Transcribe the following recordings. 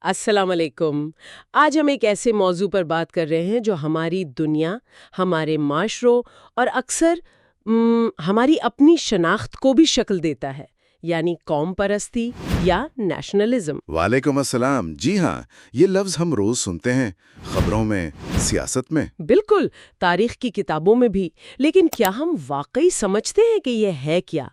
السلام علیکم۔ آج ہم ایک ایسے موضوع پر بات کر رہے ہیں جو ہماری دنیا، ہمارے معاشروں اور اکثر ہماری اپنی شناخت کو بھی شکل دیتا ہے، یعنی قوم پرستی یا نیشنلزم۔ وعلیکم السلام۔ جی ہاں، یہ لفظ ہم روز سنتے ہیں، خبروں میں، سیاست میں۔ بالکل، تاریخ کی کتابوں میں بھی۔ لیکن کیا ہم واقعی سمجھتے ہیں کہ یہ ہے کیا؟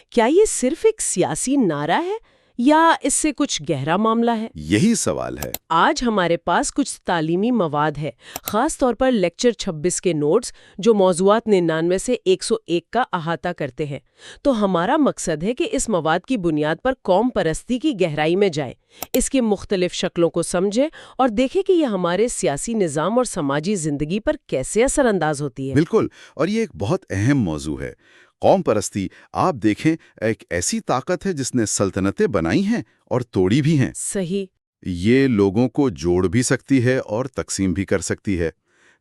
کیا یہ صرف ایک سیاسی نعرہ ہے یا اس سے کچھ گہرا معاملہ ہے؟ یہی سوال ہے۔ آج ہمارے پاس کچھ تعلیمی مواد ہے، خاص طور پر لیکچر 26 کے نوٹس جو موضوعات 99 سے 101 کا احاطہ کرتے ہیں۔ تو ہمارا مقصد ہے کہ اس مواد کی بنیاد پر قوم پرستی کی گہرائی میں جائیں، اس کی مختلف شکلوں کو سمجھیں اور دیکھیں کہ یہ ہمارے سیاسی نظام اور سماجی زندگی پر کیسے اثر انداز ہوتی ہے۔ بالکل، اور یہ ایک بہت اہم موضوع ہے۔ قوم پرستی، آپ دیکھیں، ایک ایسی طاقت ہے جس نے سلطنتیں بنائی ہیں اور توڑی بھی ہیں۔ صحیح۔ یہ لوگوں کو جوڑ بھی سکتی ہے اور تقسیم بھی کر سکتی ہے۔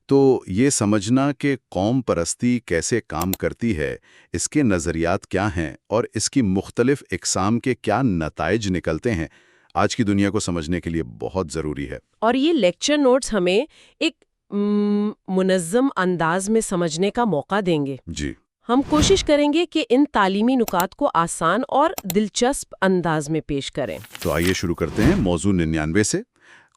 تو یہ سمجھنا کہ قوم پرستی کیسے کام کرتی ہے، اس کے نظریات کیا ہیں اور اس کی مختلف اقسام کے کیا نتائج نکلتے ہیں، آج کی دنیا کو سمجھنے کے لیے بہت ضروری ہے۔ اور یہ لیکچر نوٹس ہمیں ایک منظم انداز میں سمجھنے کا موقع دیں گے۔ جی، ہم کوشش کریں گے کہ ان تعلیمی نکات کو آسان اور دلچسپ انداز میں پیش کریں۔ تو آئیے شروع کرتے ہیں موضوع 99 سے۔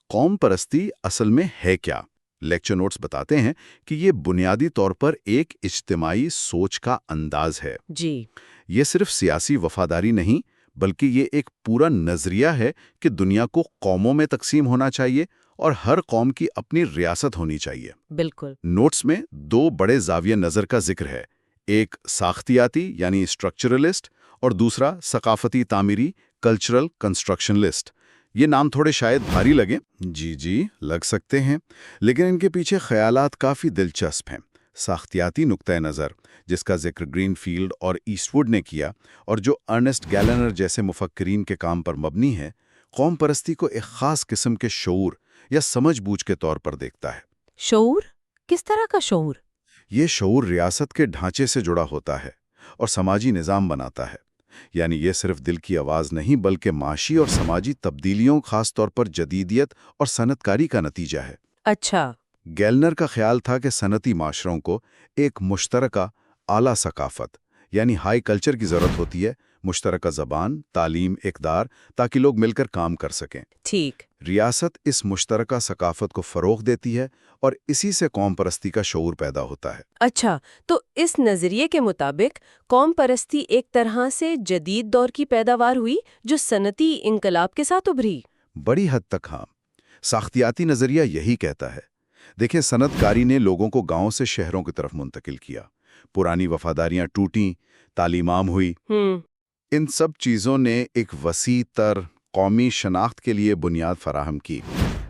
قوم پرستی اصل میں ہے کیا؟ لیکچر نوٹس بتاتے ہیں کہ یہ بنیادی طور پر ایک اجتماعی سوچ کا انداز ہے۔ جی۔ یہ صرف سیاسی وفاداری نہیں، بلکہ یہ ایک پورا نظریہ ہے کہ دنیا کو قوموں میں تقسیم ہونا چاہیے اور ہر قوم کی اپنی ریاست ہونی چاہیے۔ بالکل۔ نوٹس میں دو بڑے زاویہ نظر کا ذکر ہے، ایک ساختیاتی یعنی اسٹرکچرلسٹ اور دوسرا ثقافتی تعمیری کلچرل کنسٹرکشنلسٹ۔ یہ نام تھوڑے شاید بھاری لگیں، جی لگ سکتے ہیں، لیکن ان کے پیچھے خیالات کافی دلچسپ ہیں۔ ساختیاتی نقطۂ نظر، جس کا ذکر گرین فیلڈ اور ایسٹ ووڈ نے کیا اور جو ارنسٹ گیلنر جیسے مفکرین کے کام پر مبنی ہے، قوم پرستی کو ایک خاص قسم کے شعور یا سمجھ بوجھ کے طور پر دیکھتا ہے۔ شعور؟ کس طرح کا شعور؟ یہ شعور ریاست کے ڈھانچے سے جڑا ہوتا ہے اور سماجی نظام بناتا ہے، یعنی یہ صرف دل کی آواز نہیں بلکہ معاشی اور سماجی تبدیلیوں، خاص طور پر جدیدیت اور صنعت کاری کا نتیجہ ہے۔ اچھا۔ گیلنر کا خیال تھا کہ صنعتی معاشروں کو ایک مشترکہ اعلیٰ ثقافت یعنی ہائی کلچر کی ضرورت ہوتی ہے، مشترکہ زبان، تعلیم، اقدار، تاکہ لوگ مل کر کام کر سکیں۔ ٹھیک۔ ریاست اس مشترکہ ثقافت کو فروغ دیتی ہے اور اسی سے قوم پرستی کا شعور پیدا ہوتا ہے۔ اچھا، تو اس نظریے کے مطابق قوم پرستی ایک طرح سے جدید دور کی پیداوار ہوئی جو صنعتی انقلاب کے ساتھ ابھری۔ بڑی حد تک ہاں، ساختیاتی نظریہ یہی کہتا ہے۔ دیکھیں، صنعت کاری نے لوگوں کو گاؤں سے شہروں کی طرف منتقل کیا، پرانی وفاداریاں ٹوٹیں، تعلیم عام ہوئی۔ ان سب چیزوں نے ایک وسیع تر قومی شناخت کے لیے بنیاد فراہم کی۔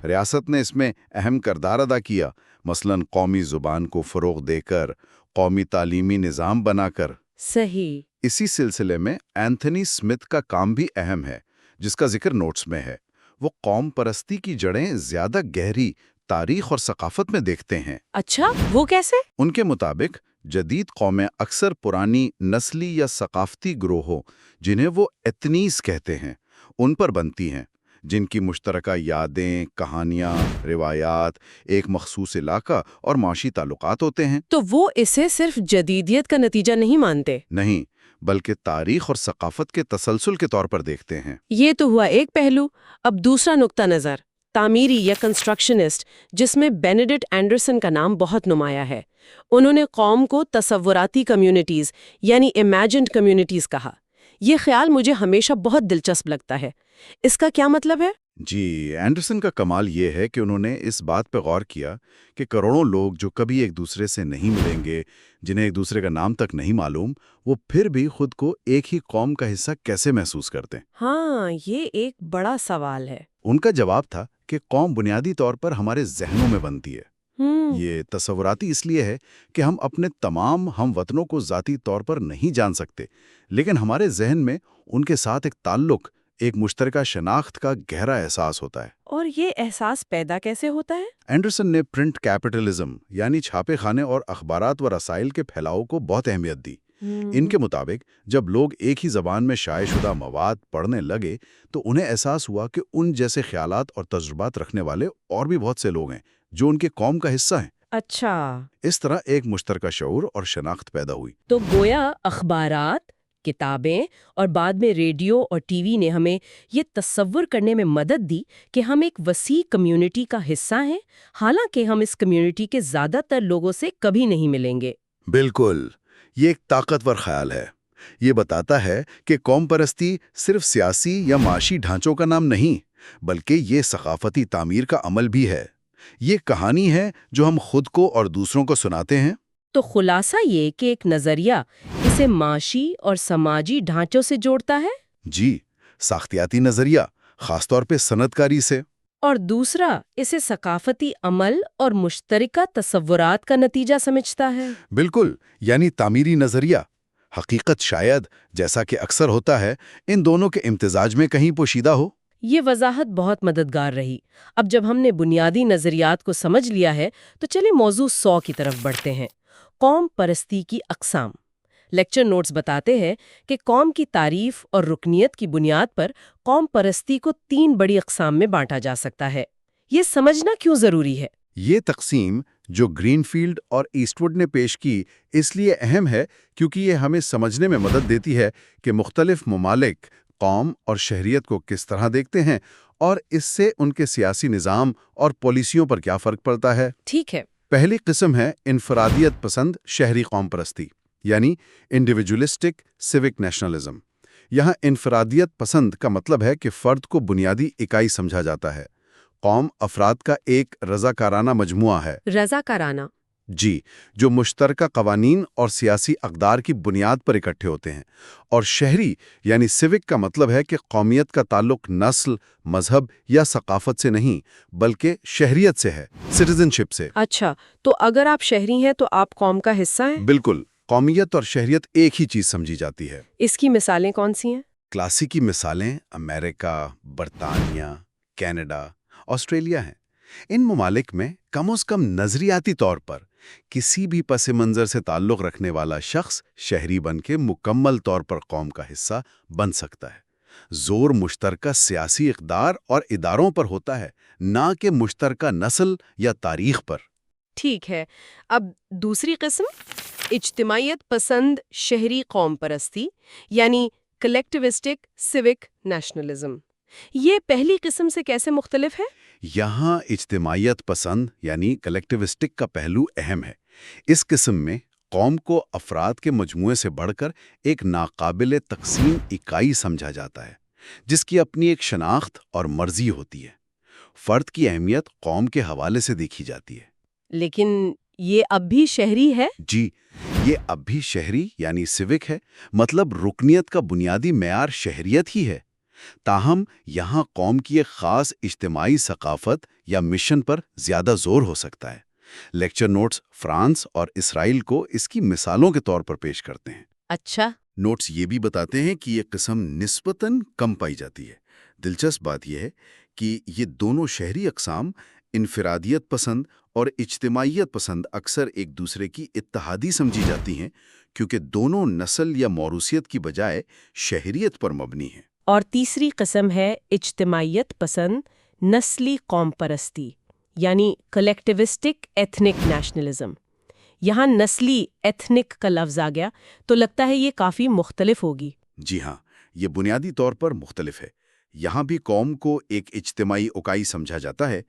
ریاست نے اس میں اہم کردار ادا کیا، مثلاً قومی زبان کو فروغ دے کر، قومی تعلیمی نظام بنا کر۔ صحیح۔ اسی سلسلے میں اینتھنی اسمتھ کا کام بھی اہم ہے، جس کا ذکر نوٹس میں ہے۔ وہ قوم پرستی کی جڑیں زیادہ گہری تاریخ اور ثقافت میں دیکھتے ہیں۔ اچھا، وہ کیسے؟ ان کے مطابق جدید قومیں اکثر پرانی نسلی یا ثقافتی گروہوں، جنہیں وہ ایتنیز کہتے ہیں، ان پر بنتی ہیں، جن کی مشترکہ یادیں، کہانیاں، روایات، ایک مخصوص علاقہ اور معاشی تعلقات ہوتے ہیں۔ تو وہ اسے صرف جدیدیت کا نتیجہ نہیں مانتے؟ نہیں، بلکہ تاریخ اور ثقافت کے تسلسل کے طور پر دیکھتے ہیں۔ یہ تو ہوا ایک پہلو۔ اب دوسرا نقطہ نظر، تعمیری یا کنسٹرکشنسٹ، جس میں بینیڈکٹ اینڈرسن کا نام بہت نمایاں ہے۔ انہوں نے قوم کو تصوراتی کمیونٹیز یعنی امیجنڈ کمیونٹیز کہا۔ یہ خیال مجھے ہمیشہ بہت دلچسپ لگتا ہے۔ اس کا کیا مطلب ہے؟ جی، اینڈرسن کا کمال یہ ہے کہ انہوں نے اس بات پہ غور کیا کہ کروڑوں لوگ جو کبھی ایک دوسرے سے نہیں ملیں گے، جنہیں ایک دوسرے کا نام تک نہیں معلوم، وہ پھر بھی خود کو ایک ہی قوم کا حصہ کیسے محسوس کرتے ہیں۔ ہاں، یہ ایک بڑا سوال ہے۔ ان کا جواب تھا کہ قوم بنیادی طور پر ہمارے ذہنوں میں بنتی ہے۔ یہ تصوراتی اس لیے ہے کہ ہم اپنے تمام ہم وطنوں کو ذاتی طور پر نہیں جان سکتے، لیکن ہمارے ذہن میں ان کے ساتھ ایک تعلق، ایک مشترکہ شناخت کا گہرا احساس ہوتا ہے۔ اور یہ احساس پیدا کیسے ہوتا ہے؟ اینڈرسن نے پرنٹ کیپٹلزم یعنی چھاپے خانے اور اخبارات و رسائل کے پھیلاؤ کو بہت اہمیت دی۔ ان کے مطابق جب لوگ ایک ہی زبان میں شائع شدہ مواد پڑھنے لگے تو انہیں احساس ہوا کہ ان جیسے خیالات اور تجربات رکھنے والے اور بھی بہت سے لوگ ہیں جو ان کے قوم کا حصہ ہیں۔ اچھا، اس طرح ایک مشترکہ شعور اور شناخت پیدا ہوئی۔ تو گویا اخبارات، کتابیں اور بعد میں ریڈیو اور ٹی وی نے ہمیں یہ تصور کرنے میں مدد دی کہ ہم ایک وسیع کمیونٹی کا حصہ ہیں، حالانکہ ہم اس کمیونٹی کے زیادہ تر لوگوں سے کبھی نہیں ملیں گے۔ بالکل، یہ ایک طاقتور خیال ہے۔ یہ بتاتا ہے کہ قوم پرستی صرف سیاسی یا معاشی ڈھانچوں کا نام نہیں، بلکہ یہ ثقافتی تعمیر کا عمل بھی ہے۔ یہ کہانی ہے جو ہم خود کو اور دوسروں کو سناتے ہیں۔ تو خلاصہ یہ کہ ایک نظریہ اسے معاشی اور سماجی ڈھانچوں سے جوڑتا ہے، جی، ساختیاتی نظریہ، خاص طور پہ صنعت کاری سے، اور دوسرا اسے ثقافتی عمل اور مشترکہ تصورات کا نتیجہ سمجھتا ہے۔ بالکل، یعنی تعمیری نظریہ۔ حقیقت شاید، جیسا کہ اکثر ہوتا ہے، ان دونوں کے امتزاج میں کہیں پوشیدہ ہو۔ یہ وضاحت بہت مددگار رہی۔ اب جب ہم نے بنیادی نظریات کو سمجھ لیا ہے تو چلیں موضوع 100 کی طرف بڑھتے ہیں، قوم پرستی کی اقسام۔ لیکچر نوٹس بتاتے ہیں کہ قوم کی تعریف اور رکنیت کی بنیاد پر قوم پرستی کو 3 بڑی اقسام میں بانٹا جا سکتا ہے۔ یہ سمجھنا کیوں ضروری ہے؟ یہ تقسیم جو گرین فیلڈ اور ایسٹ وڈ نے پیش کی اس لیے اہم ہے کیونکہ یہ ہمیں سمجھنے میں مدد دیتی ہے کہ مختلف ممالک قوم اور شہریت کو کس طرح دیکھتے ہیں اور اس سے ان کے سیاسی نظام اور پالیسیوں پر کیا فرق پڑتا ہے۔ ٹھیک ہے۔ پہلی قسم ہے انفرادیت پسند شہری قوم پرستی، یعنی انڈیویجولسٹک سیوک نیشنلزم۔ یہاں انفرادیت پسند کا مطلب ہے کہ فرد کو بنیادی اکائی سمجھا جاتا ہے۔ قوم افراد کا ایک رضاکارانہ مجموعہ ہے، رضاکارانہ؟ جی، جو مشترکہ قوانین اور سیاسی اقدار کی بنیاد پر اکٹھے ہوتے ہیں۔ اور شہری یعنی سیوک کا مطلب ہے کہ قومیت کا تعلق نسل، مذہب یا ثقافت سے نہیں بلکہ شہریت سے ہے، سٹیزن شپ سے۔ اچھا، تو اگر آپ شہری ہیں تو آپ قوم کا حصہ ہیں؟ بالکل، قومیت اور شہریت ایک ہی چیز سمجھی جاتی ہے۔ اس کی مثالیں کون سی ہیں؟ کلاسیکی مثالیں امریکہ، برطانیہ، کینیڈا، آسٹریلیا ہیں۔ ان ممالک میں کم از کم نظریاتی طور پر کسی بھی پس منظر سے تعلق رکھنے والا شخص شہری بن کے مکمل طور پر قوم کا حصہ بن سکتا ہے۔ زور مشترکہ سیاسی اقدار اور اداروں پر ہوتا ہے، نہ کہ مشترکہ نسل یا تاریخ پر۔ ٹھیک ہے۔ اب دوسری قسم، اجتماعیت پسند شہری قوم پرستی، یعنی کلیکٹیوسٹک سیوک نیشنلزم۔ یہ پہلی قسم سے کیسے مختلف ہے؟ یہاں اجتماعیت پسند یعنی کلیکٹیوسٹک کا پہلو اہم ہے۔ اس قسم میں قوم کو افراد کے مجموعے سے بڑھ کر ایک ناقابل تقسیم اکائی سمجھا جاتا ہے، جس کی اپنی ایک شناخت اور مرضی ہوتی ہے۔ فرد کی اہمیت قوم کے حوالے سے دیکھی جاتی ہے۔ لیکن یہ اب بھی شہری ہے؟ جی، یہ اب بھی شہری یعنی سیوک ہے، مطلب رکنیت کا بنیادی معیار شہریت ہی ہے۔ تاہم یہاں قوم کی ایک خاص اجتماعی ثقافت یا مشن پر زیادہ زور ہو سکتا ہے۔ لیکچر نوٹس فرانس اور اسرائیل کو اس کی مثالوں کے طور پر پیش کرتے ہیں۔ اچھا۔ نوٹس یہ بھی بتاتے ہیں کہ یہ قسم نسبتاً کم پائی جاتی ہے۔ دلچسپ بات یہ ہے کہ یہ دونوں شہری اقسام، انفرادیت پسند اور اجتماعیت پسند، اکثر ایک دوسرے کی اتحادی سمجھی جاتی ہیں کیونکہ دونوں نسل یا موروثیت کی بجائے شہریت پر مبنی ہیں۔ اور تیسری قسم ہے اجتماعیت پسند نسلی قوم پرستی، یعنی کلیکٹیوسٹک ایتھنک نیشنلزم۔ یہاں نسلی ایتھنک کا لفظ آ گیا تو لگتا ہے یہ کافی مختلف ہوگی۔ جی ہاں، یہ بنیادی طور پر مختلف ہے۔ یہاں بھی قوم کو ایک اجتماعی اکائی سمجھا جاتا ہے،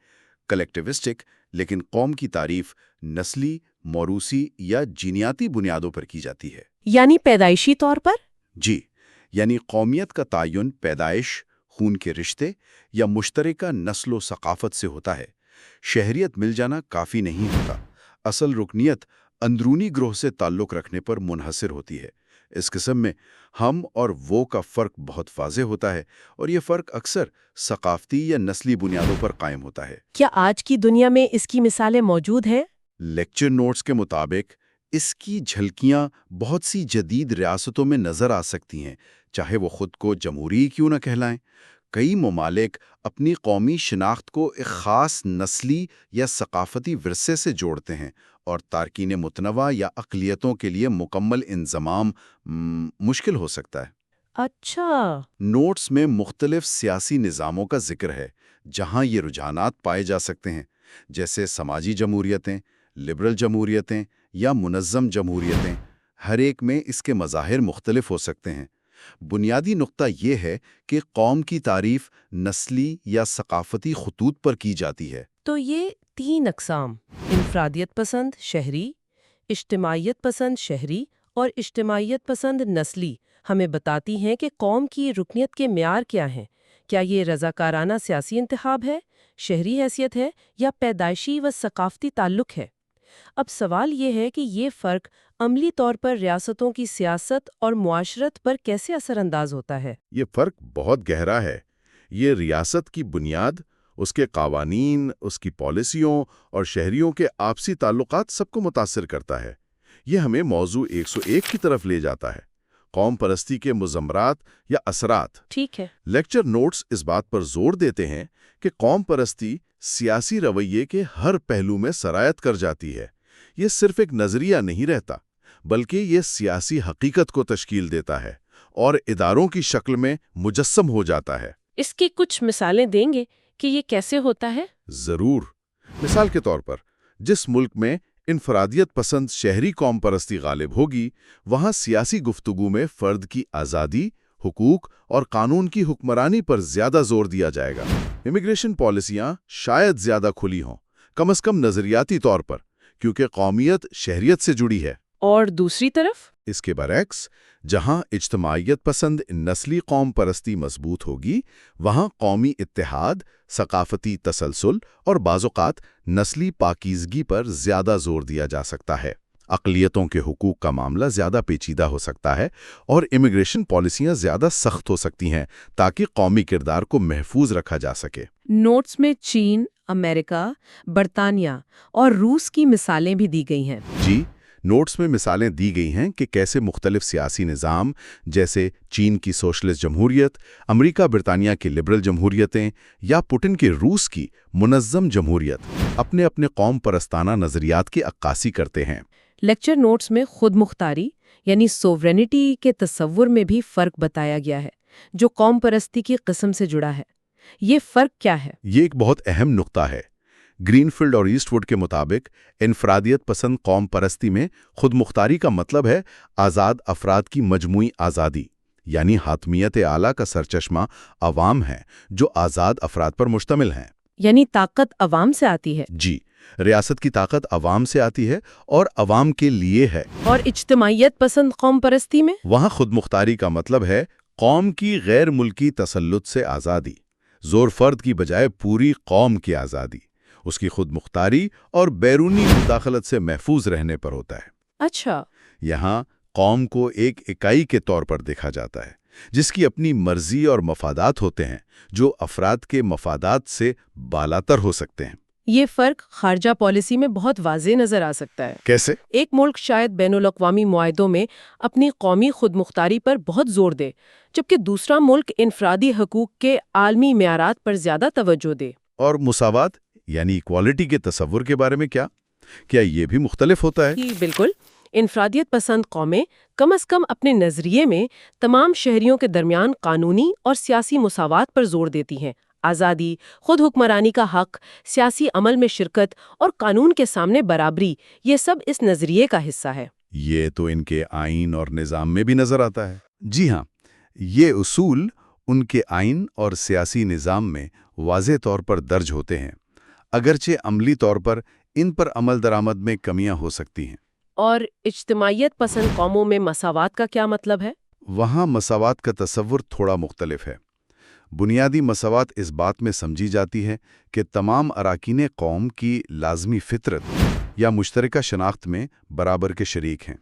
کلیکٹیوسٹک، لیکن قوم کی تعریف نسلی، موروثی یا جینیاتی بنیادوں پر کی جاتی ہے۔ یعنی پیدائشی طور پر؟ جی، یعنی قومیت کا تعین پیدائش، خون کے رشتے یا مشترکہ نسل و ثقافت سے ہوتا ہے۔ شہریت مل جانا کافی نہیں ہوتا۔ اصل رکنیت اندرونی گروہ سے تعلق رکھنے پر منحصر ہوتی ہے۔ اس قسم میں ہم اور وہ کا فرق بہت واضح ہوتا ہے، اور یہ فرق اکثر ثقافتی یا نسلی بنیادوں پر قائم ہوتا ہے۔ کیا آج کی دنیا میں اس کی مثالیں موجود ہیں؟ لیکچر نوٹس کے مطابق اس کی جھلکیاں بہت سی جدید ریاستوں میں نظر آ سکتی ہیں، چاہے وہ خود کو جمہوری کیوں نہ کہلائیں۔ کئی ممالک اپنی قومی شناخت کو ایک خاص نسلی یا ثقافتی ورثے سے جوڑتے ہیں، اور تارکین متنوع یا اقلیتوں کے لیے مکمل انضمام مشکل ہو سکتا ہے۔ اچھا۔ نوٹس میں مختلف سیاسی نظاموں کا ذکر ہے جہاں یہ رجحانات پائے جا سکتے ہیں، جیسے سماجی جمہوریتیں، لبرل جمہوریتیں یا منظم جمہوریتیں۔ ہر ایک میں اس کے مظاہر مختلف ہو سکتے ہیں۔ بنیادی نقطہ یہ ہے کہ قوم کی تعریف نسلی یا ثقافتی خطوط پر کی جاتی ہے۔ تو یہ 3 اقسام، انفرادیت پسند شہری، اجتماعیت پسند شہری اور اجتماعیت پسند نسلی، ہمیں بتاتی ہیں کہ قوم کی رکنیت کے معیار کیا ہیں۔ کیا یہ رضاکارانہ سیاسی انتخاب ہے، شہری حیثیت ہے، یا پیدائشی و ثقافتی تعلق ہے؟ اب سوال یہ ہے کہ یہ فرق عملی طور پر ریاستوں کی سیاست اور معاشرت پر کیسے اثر انداز ہوتا ہے؟ یہ فرق بہت گہرا ہے۔ یہ ریاست کی بنیاد، اس کے قوانین، اس کی پالیسیوں اور شہریوں کے آپسی تعلقات سب کو متاثر کرتا ہے۔ یہ ہمیں موضوع 101 کی طرف لے جاتا ہے، قوم پرستی کے مضمرات یا اثرات۔ ٹھیک ہے۔ لیکچر نوٹس اس بات پر زور دیتے ہیں کہ قوم پرستی سیاسی رویے کے ہر پہلو میں سرایت کر جاتی ہے۔ یہ صرف ایک نظریہ نہیں رہتا، بلکہ یہ سیاسی حقیقت کو تشکیل دیتا ہے اور اداروں کی شکل میں مجسم ہو جاتا ہے۔ اس کی کچھ مثالیں دیں گے کہ یہ کیسے ہوتا ہے؟ ضرور۔ مثال کے طور پر، جس ملک میں انفرادیت پسند شہری قوم پرستی غالب ہوگی، وہاں سیاسی گفتگو میں فرد کی آزادی، حقوق اور قانون کی حکمرانی پر زیادہ زور دیا جائے گا۔ امیگریشن پالیسیاں شاید زیادہ کھلی ہوں، کم از کم نظریاتی طور پر، کیونکہ قومیت شہریت سے جڑی ہے۔ اور دوسری طرف اس کے برعکس، جہاں اجتماعیت پسند نسلی قوم پرستی مضبوط ہوگی، وہاں قومی اتحاد، ثقافتی تسلسل اور بعض اوقات نسلی پاکیزگی پر زیادہ زور دیا جا سکتا ہے۔ اقلیتوں کے حقوق کا معاملہ زیادہ پیچیدہ ہو سکتا ہے، اور امیگریشن پالیسیاں زیادہ سخت ہو سکتی ہیں تاکہ قومی کردار کو محفوظ رکھا جا سکے۔ نوٹس میں چین، امریکہ، برطانیہ اور روس کی مثالیں بھی دی گئی ہیں۔ جی، نوٹس میں مثالیں دی گئی ہیں کہ کیسے مختلف سیاسی نظام، جیسے چین کی سوشلسٹ جمہوریت، امریکہ برطانیہ کی لبرل جمہوریتیں یا پوٹن کی روس کی منظم جمہوریت، اپنے اپنے قوم پرستانہ نظریات کی عکاسی کرتے ہیں۔ لیکچر نوٹس میں خود مختاری یعنی سوورینٹی کے تصور میں بھی فرق بتایا گیا ہے، جو قوم پرستی کی قسم سے جڑا ہے۔ یہ فرق کیا ہے؟ یہ ایک بہت اہم نقطہ ہے۔ گرین فیلڈ اور ایسٹ ووڈ کے مطابق انفرادیت پسند قوم پرستی میں خود مختاری کا مطلب ہے آزاد افراد کی مجموعی آزادی، یعنی حاکمیت اعلیٰ کا سرچشمہ عوام ہے جو آزاد افراد پر مشتمل ہیں۔ یعنی طاقت عوام سے آتی ہے۔ جی، ریاست کی طاقت عوام سے آتی ہے اور عوام کے لیے ہے۔ اور اجتماعیت پسند قوم پرستی میں وہاں خود مختاری کا مطلب ہے قوم کی غیر ملکی تسلط سے آزادی، زور فرد کی بجائے پوری قوم کی آزادی، اس کی خود مختاری اور بیرونی مداخلت سے محفوظ رہنے پر ہوتا ہے۔ اچھا۔ یہاں قوم کو ایک اکائی کے طور پر دیکھا جاتا ہے، جس کی اپنی مرضی اور مفادات ہوتے ہیں، جو افراد کے مفادات سے بالاتر ہو سکتے ہیں۔ یہ فرق خارجہ پالیسی میں بہت واضح نظر آ سکتا ہے۔ کیسے؟ ایک ملک شاید بین الاقوامی معاہدوں میں اپنی قومی خود مختاری پر بہت زور دے، جبکہ دوسرا ملک انفرادی حقوق کے عالمی معیارات پر زیادہ توجہ دے۔ اور مساوات یعنی ایکوالٹی کے تصور کے بارے میں کیا یہ بھی مختلف ہوتا ہے؟ جی بالکل۔ انفرادیت پسند قومیں کم از کم اپنے نظریے میں تمام شہریوں کے درمیان قانونی اور سیاسی مساوات پر زور دیتی ہیں۔ آزادی، خود حکمرانی کا حق، سیاسی عمل میں شرکت اور قانون کے سامنے برابری، یہ سب اس نظریے کا حصہ ہے۔ یہ تو ان کے آئین اور نظام میں بھی نظر آتا ہے۔ جی ہاں، یہ اصول ان کے آئین اور سیاسی نظام میں واضح طور پر درج ہوتے ہیں، اگرچہ عملی طور پر ان پر عمل درآمد میں کمیاں ہو سکتی ہیں۔ اور اجتماعیت پسند قوموں میں مساوات کا کیا مطلب ہے؟ وہاں مساوات کا تصور تھوڑا مختلف ہے۔ بنیادی مساوات اس بات میں سمجھی جاتی ہے کہ تمام اراکین قوم کی لازمی فطرت یا مشترکہ شناخت میں برابر کے شریک ہیں۔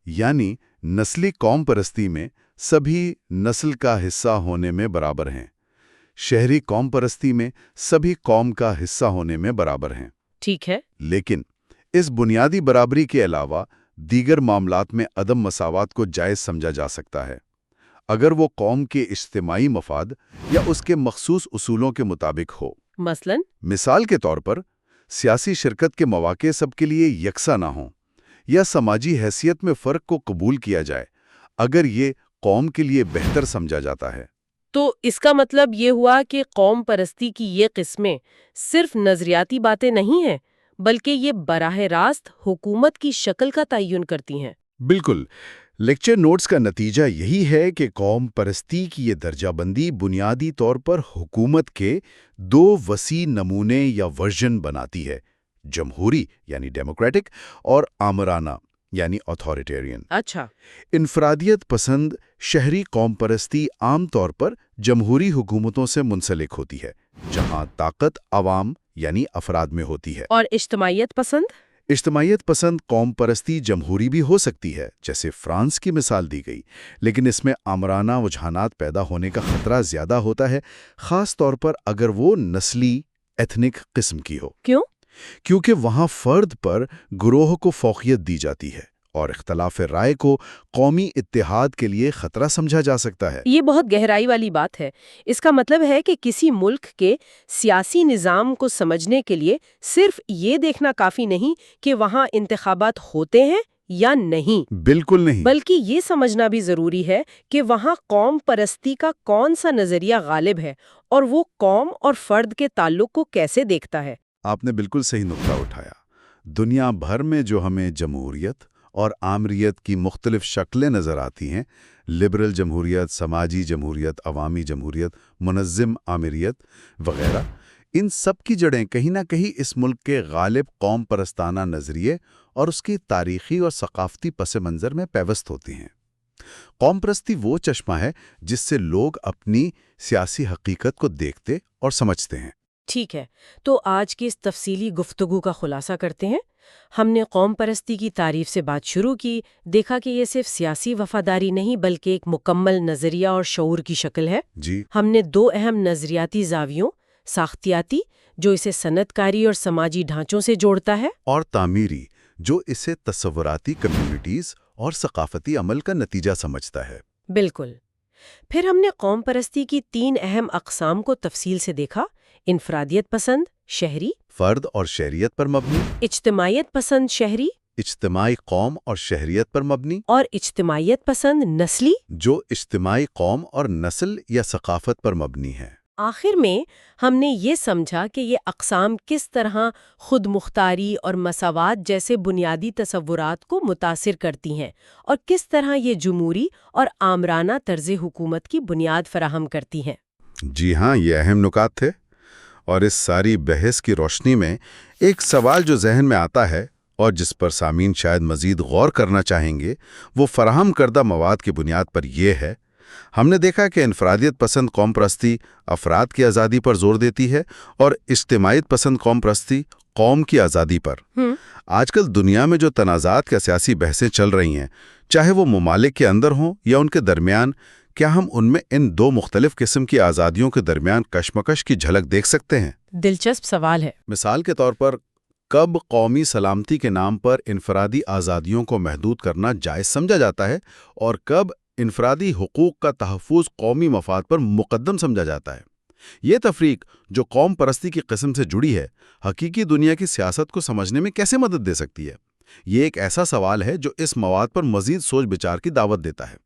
یعنی نسلی قوم پرستی میں سبھی نسل کا حصہ ہونے میں برابر ہیں، شہری قوم پرستی میں سبھی قوم کا حصہ ہونے میں برابر ہیں۔ ٹھیک ہے۔ لیکن اس بنیادی برابری کے علاوہ دیگر معاملات میں عدم مساوات کو جائز سمجھا جا سکتا ہے۔ اگر وہ قوم کے اجتماعی مفاد یا اس کے مخصوص اصولوں کے مطابق ہو۔ مثلاً مثال کے طور پر سیاسی شرکت کے مواقع سب کے لیے یکساں نہ ہوں، یا سماجی حیثیت میں فرق کو قبول کیا جائے اگر یہ قوم کے لیے بہتر سمجھا جاتا ہے۔ تو اس کا مطلب یہ ہوا کہ قوم پرستی کی یہ قسمیں صرف نظریاتی باتیں نہیں ہیں، بلکہ یہ براہ راست حکومت کی شکل کا تعین کرتی ہیں۔ بالکل، لیکچر نوٹس کا نتیجہ یہی ہے کہ قوم پرستی کی یہ درجہ بندی بنیادی طور پر حکومت کے دو وسیع نمونے یا ورژن بناتی ہے: جمہوری یعنی ڈیموکریٹک اور آمرانہ یعنی اتھارٹیرین۔ اچھا، انفرادیت پسند شہری قوم پرستی عام طور پر جمہوری حکومتوں سے منسلک ہوتی ہے، جہاں طاقت عوام یعنی افراد میں ہوتی ہے۔ اور اجتماعیت پسند؟ اجتماعیت پسند قوم پرستی جمہوری بھی ہو سکتی ہے، جیسے فرانس کی مثال دی گئی، لیکن اس میں آمرانہ رجحانات پیدا ہونے کا خطرہ زیادہ ہوتا ہے، خاص طور پر اگر وہ نسلی ایتھنک قسم کی ہو۔ کیوں؟ کیونکہ وہاں فرد پر گروہ کو فوقیت دی جاتی ہے اور اختلاف رائے کو قومی اتحاد کے لیے خطرہ سمجھا جا سکتا ہے۔ یہ بہت گہرائی والی بات ہے۔ اس کا مطلب ہے کہ کسی ملک کے سیاسی نظام کو سمجھنے کے لیے صرف یہ دیکھنا کافی نہیں کہ وہاں انتخابات ہوتے ہیں یا نہیں۔ بالکل نہیں۔ بلکہ یہ سمجھنا بھی ضروری ہے کہ وہاں قوم پرستی کا کون سا نظریہ غالب ہے اور وہ قوم اور فرد کے تعلق کو کیسے دیکھتا ہے۔ آپ نے بالکل صحیح نقطہ اٹھایا۔ دنیا بھر میں جو ہمیں جمہوریت اور آمریت کی مختلف شکلیں نظر آتی ہیں، لبرل جمہوریت، سماجی جمہوریت، عوامی جمہوریت، منظم آمریت وغیرہ، ان سب کی جڑیں کہیں نہ کہیں اس ملک کے غالب قوم پرستانہ نظریے اور اس کی تاریخی اور ثقافتی پس منظر میں پیوست ہوتی ہیں۔ قوم پرستی وہ چشمہ ہے جس سے لوگ اپنی سیاسی حقیقت کو دیکھتے اور سمجھتے ہیں۔ ٹھیک ہے، تو آج کی اس تفصیلی گفتگو کا خلاصہ کرتے ہیں۔ ہم نے قوم پرستی کی تعریف سے بات شروع کی، دیکھا کہ یہ صرف سیاسی وفاداری نہیں بلکہ ایک مکمل نظریہ اور شعور کی شکل ہے۔ جی، ہم نے دو اہم نظریاتی زاویوں، ساختیاتی جو اسے صنعت کاری اور سماجی ڈھانچوں سے جوڑتا ہے، اور تعمیری جو اسے تصوراتی کمیونٹیز اور ثقافتی عمل کا نتیجہ سمجھتا ہے۔ بالکل۔ پھر ہم نے قوم پرستی کی تین اہم اقسام کو تفصیل سے دیکھا: انفرادیت پسند شہری، فرد اور شہریت پر مبنی، اجتماعیت پسند شہری، اجتماعی قوم اور شہریت پر مبنی، اور اجتماعیت پسند نسلی، جو اجتماعی قوم اور نسل یا ثقافت پر مبنی ہے۔ آخر میں ہم نے یہ سمجھا کہ یہ اقسام کس طرح خود مختاری اور مساوات جیسے بنیادی تصورات کو متاثر کرتی ہیں اور کس طرح یہ جمہوری اور آمرانہ طرز حکومت کی بنیاد فراہم کرتی ہیں۔ جی ہاں، یہ اہم نکات تھے، اور اس ساری بحث کی روشنی میں ایک سوال جو ذہن میں آتا ہے اور جس پر سامعین شاید مزید غور کرنا چاہیں گے، وہ فراہم کردہ مواد کی بنیاد پر یہ ہے۔ ہم نے دیکھا کہ انفرادیت پسند قوم پرستی افراد کی آزادی پر زور دیتی ہے اور اجتماعیت پسند قوم پرستی قوم کی آزادی پر۔ آج کل دنیا میں جو تنازعات یا سیاسی بحثیں چل رہی ہیں، چاہے وہ ممالک کے اندر ہوں یا ان کے درمیان، کیا ہم ان میں ان دو مختلف قسم کی آزادیوں کے درمیان کشمکش کی جھلک دیکھ سکتے ہیں؟ دلچسپ سوال ہے۔ مثال کے طور پر، کب قومی سلامتی کے نام پر انفرادی آزادیوں کو محدود کرنا جائز سمجھا جاتا ہے اور کب انفرادی حقوق کا تحفظ قومی مفاد پر مقدم سمجھا جاتا ہے؟ یہ تفریق جو قوم پرستی کی قسم سے جڑی ہے، حقیقی دنیا کی سیاست کو سمجھنے میں کیسے مدد دے سکتی ہے؟ یہ ایک ایسا سوال ہے جو اس مواد پر مزید سوچ بچار کی دعوت دیتا ہے۔